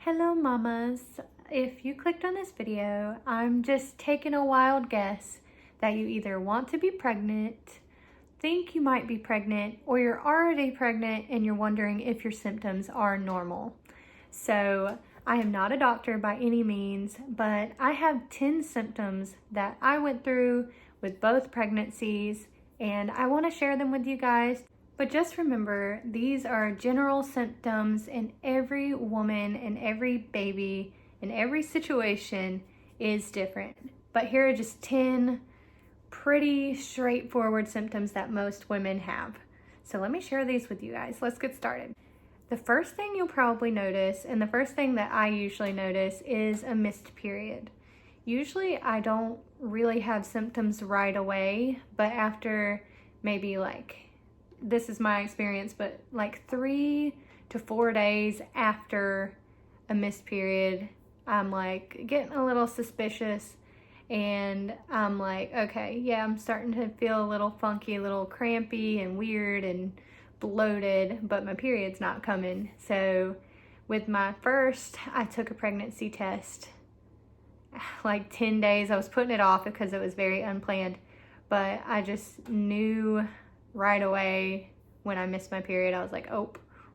Hello mamas. If you clicked on this video, I'm just taking a wild guess that you either want to be pregnant, think you might be pregnant, or you're already pregnant and you're wondering if your symptoms are normal. So I am not a doctor by any means, but I have 10 symptoms that I went through with both pregnancies, and I want to share them with you guys. But just remember, these are general symptoms, and every woman and every baby in every situation is different. But here are just 10 pretty straightforward symptoms that most women have. So let me share these with you guys. Let's get started. The first thing you'll probably notice, and the first thing that I usually notice, is a missed period. Usually I don't really have symptoms right away, but after maybe this is my experience, but like 3 to 4 days after a missed period, I'm like getting a little suspicious, and I'm like, okay, yeah, I'm starting to feel a little funky, a little crampy and weird and bloated, but my period's not coming. So with my first, I took a pregnancy test like 10 days. I was putting it off because it was very unplanned, but I just knew right away when I missed my period. I was like, oh,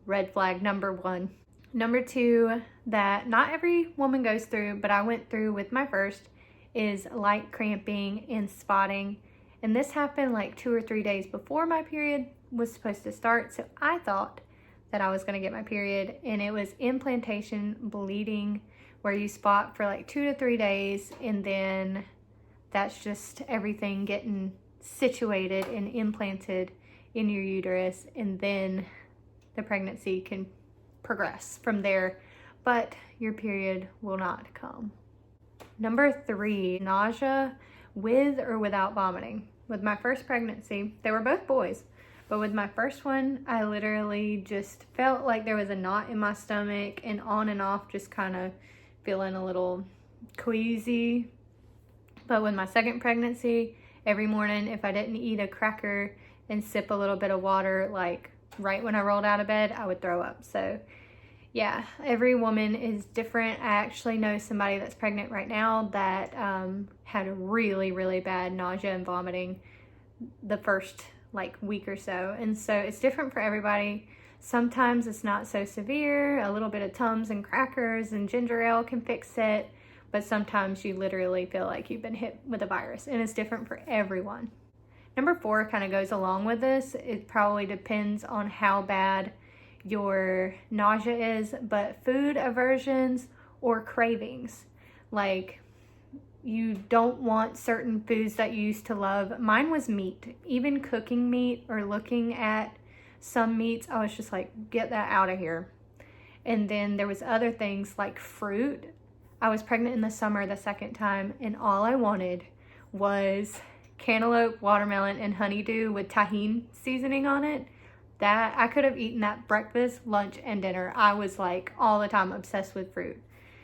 red flag number 1. Number 2 that not every woman goes through, but I went through with my first, is light cramping and spotting. And this happened like 2 or 3 days before my period was supposed to start. So I thought that I was gonna get my period, and it was implantation bleeding, where you spot for like 2 to 3 days, and then that's just everything getting situated and implanted in your uterus, and then the pregnancy can progress from there, but your period will not come. Number 3, nausea with or without vomiting. With my first pregnancy, they were both boys, but with my first one, I literally just felt like there was a knot in my stomach, and on and off just kind of feeling a little queasy. But with my second pregnancy, every morning, if I didn't eat a cracker and sip a little bit of water, like right when I rolled out of bed, I would throw up. So yeah, every woman is different. I actually know somebody that's pregnant right now that had really, really bad nausea and vomiting the first week or so. And so it's different for everybody. Sometimes it's not so severe. A little bit of Tums and crackers and ginger ale can fix it. But sometimes you literally feel like you've been hit with a virus, and it's different for everyone. Number 4 kind of goes along with this. It probably depends on how bad your nausea is, but food aversions or cravings. Like, you don't want certain foods that you used to love. Mine was meat. Even cooking meat or looking at some meats, I was just like, get that out of here. And then there was other things like fruit. I was pregnant in the summer the second time, and all I wanted was cantaloupe, watermelon, and honeydew with tahini seasoning on it. That I could have eaten that breakfast, lunch, and dinner. I was like all the time obsessed with fruit,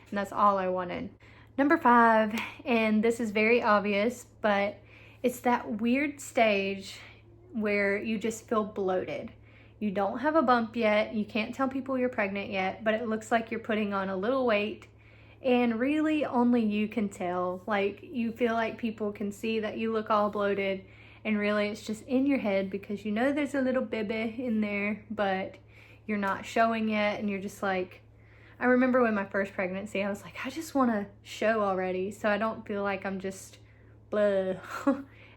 and that's all I wanted. Number 5, and this is very obvious, but it's that weird stage where you just feel bloated. You don't have a bump yet. You can't tell people you're pregnant yet, but it looks like you're putting on a little weight. And really only you can tell. Like, you feel like people can see that you look all bloated, and really it's just in your head because you know there's a little baby in there, but you're not showing it, and you're just like, I remember when my first pregnancy, I was like, I just want to show already so I don't feel like I'm just blah.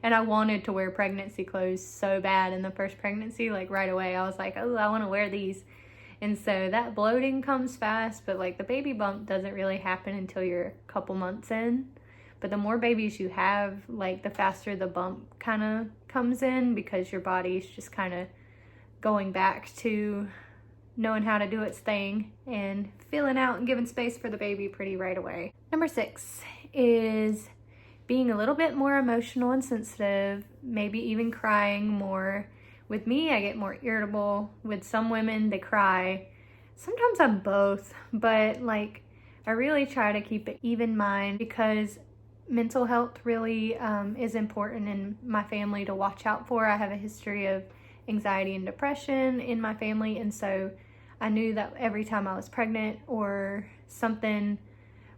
And I wanted to wear pregnancy clothes so bad in the first pregnancy, like right away. I was like, oh, I want to wear these. And so that bloating comes fast, but like the baby bump doesn't really happen until you're a couple months in. But the more babies you have, like the faster the bump kind of comes in, because your body's just kind of going back to knowing how to do its thing and filling out and giving space for the baby pretty right away. Number 6 is being a little bit more emotional and sensitive, maybe even crying more. With me, I get more irritable. With some women, they cry. Sometimes I'm both, but like I really try to keep an even mind, because mental health really is important in my family to watch out for. I have a history of anxiety and depression in my family, and so I knew that every time I was pregnant or something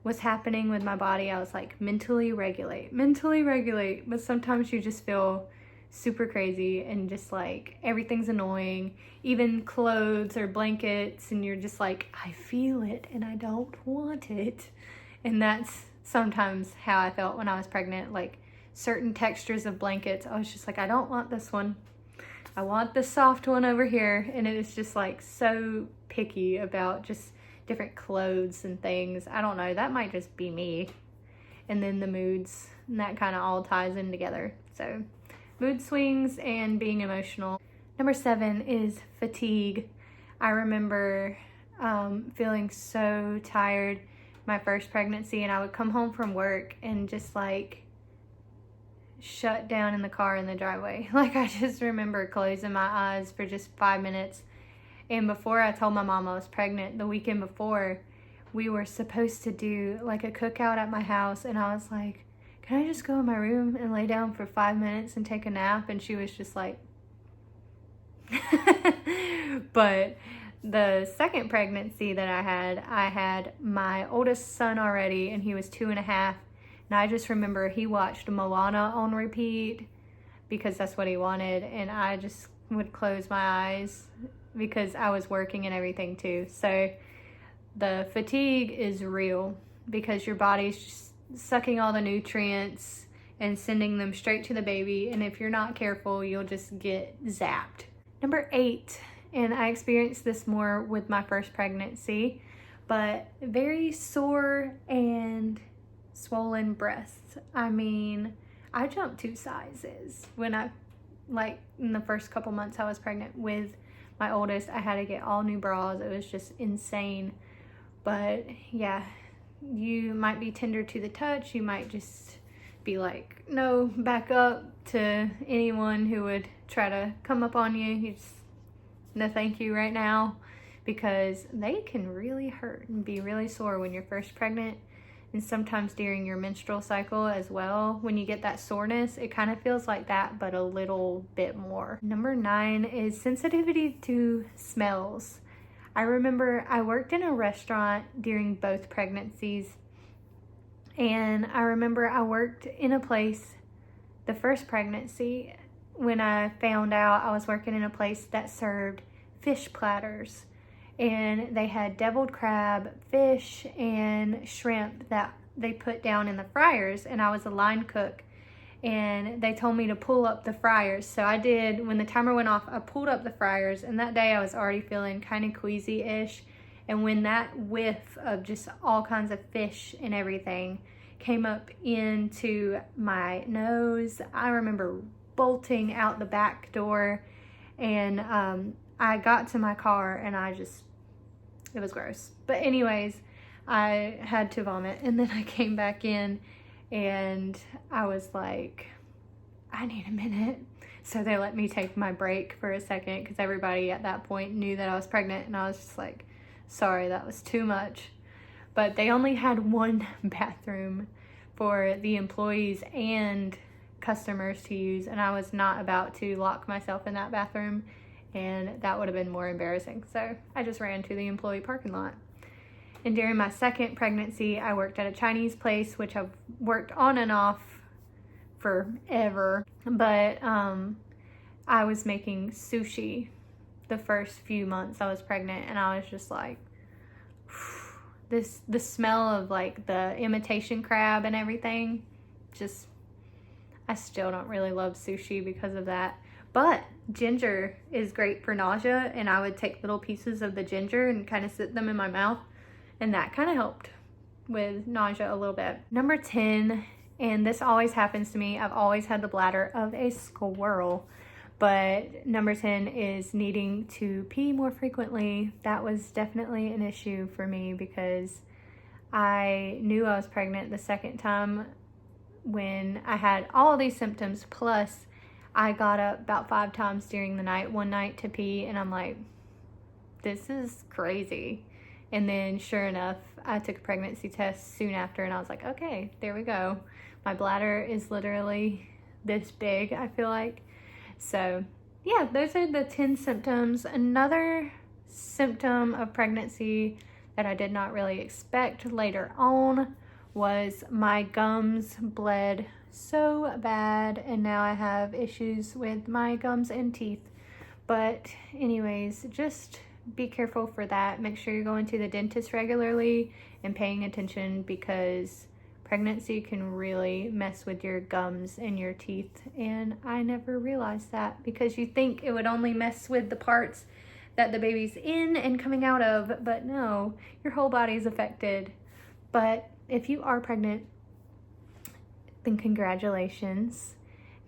was happening with my body, I was like, mentally regulate. But sometimes you just feel super crazy and just like everything's annoying, even clothes or blankets, and you're just like, I feel it and I don't want it. And that's sometimes how I felt when I was pregnant. Like certain textures of blankets, I was just like, I don't want this one. I want the soft one over here. And it is just like so picky about just different clothes and things. I don't know, that might just be me. And then the moods, and that kind of all ties in together. So mood swings and being emotional. Number 7 is fatigue. I remember feeling so tired my first pregnancy, and I would come home from work and just like shut down in the car in the driveway. Like I just remember closing my eyes for just 5 minutes. And before I told my mom I was pregnant, the weekend before, we were supposed to do like a cookout at my house, and I was like, can I just go in my room and lay down for 5 minutes and take a nap? And she was just like, but the second pregnancy that I had my oldest son already, and he was 2.5. And I just remember he watched Moana on repeat because that's what he wanted. And I just would close my eyes because I was working and everything too. So the fatigue is real because your body's just sucking all the nutrients and sending them straight to the baby. And if you're not careful, you'll just get zapped. Number 8, and I experienced this more with my first pregnancy, but very sore and swollen breasts. I mean, I jumped 2 sizes when like in the first couple months I was pregnant with my oldest. I had to get all new bras. It was just insane. But yeah, you might be tender to the touch. You might just be like, no, back up to anyone who would try to come up on you. You just, no thank you right now, because they can really hurt and be really sore when you're first pregnant. And sometimes during your menstrual cycle as well, when you get that soreness, it kind of feels like that, but a little bit more. Number 9 is sensitivity to smells. I remember I worked in a restaurant during both pregnancies, and I remember I worked in a place the first pregnancy when I found out I was working in a place that served fish platters. And they had deviled crab, fish, and shrimp that they put down in the fryers. And I was a line cook, and they told me to pull up the fryers. So I did. When the timer went off, I pulled up the fryers, and that day I was already feeling kind of queasy-ish. And when that whiff of just all kinds of fish and everything came up into my nose, I remember bolting out the back door, and I got to my car and it was gross. But anyways, I had to vomit, and then I came back in and I was like, I need a minute. So they let me take my break for a second because everybody at that point knew that I was pregnant, and I was just like, sorry, that was too much. But they only had one bathroom for the employees and customers to use, and I was not about to lock myself in that bathroom, and that would have been more embarrassing. So I just ran to the employee parking lot. And during my second pregnancy, I worked at a Chinese place, which I've worked on and off forever. But I was making sushi the first few months I was pregnant, and I was just like, the smell of like the imitation crab and everything, just, I still don't really love sushi because of that. But ginger is great for nausea, and I would take little pieces of the ginger and kind of sit them in my mouth, and that kind of helped with nausea a little bit. Number 10, and this always happens to me, I've always had the bladder of a squirrel, but number 10 is needing to pee more frequently. That was definitely an issue for me because I knew I was pregnant the second time when I had all these symptoms, plus I got up about 5 times during the night, one night to pee, and I'm like, this is crazy. And then sure enough, I took a pregnancy test soon after, and I was like, okay, there we go. My bladder is literally this big, I feel like. So yeah, those are the 10 symptoms. Another symptom of pregnancy that I did not really expect later on was my gums bled so bad, and now I have issues with my gums and teeth. But anyways, just be careful for that. Make sure you're going to the dentist regularly and paying attention, because pregnancy can really mess with your gums and your teeth. And I never realized that, because you think it would only mess with the parts that the baby's in and coming out of, but no, your whole body is affected. But if you are pregnant, then congratulations.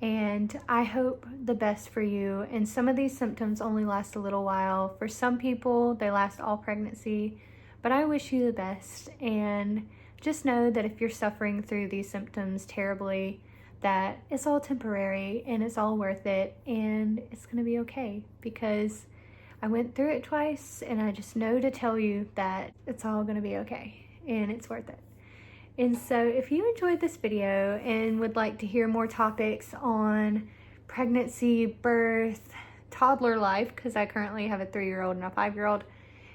And I hope the best for you. And some of these symptoms only last a little while. For some people, they last all pregnancy. But I wish you the best. And just know that if you're suffering through these symptoms terribly, that it's all temporary and it's all worth it. And it's going to be okay, because I went through it twice, and I just know to tell you that it's all going to be okay and it's worth it. And so if you enjoyed this video and would like to hear more topics on pregnancy, birth, toddler life, because I currently have a 3-year-old and a 5-year-old,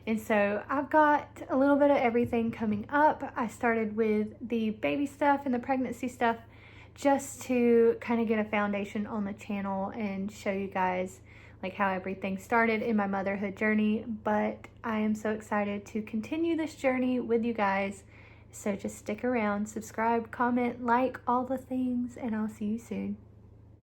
and so I've got a little bit of everything coming up. I started with the baby stuff and the pregnancy stuff just to kind of get a foundation on the channel and show you guys like how everything started in my motherhood journey. But I am so excited to continue this journey with you guys. So just stick around, subscribe, comment, like, all the things, and I'll see you soon.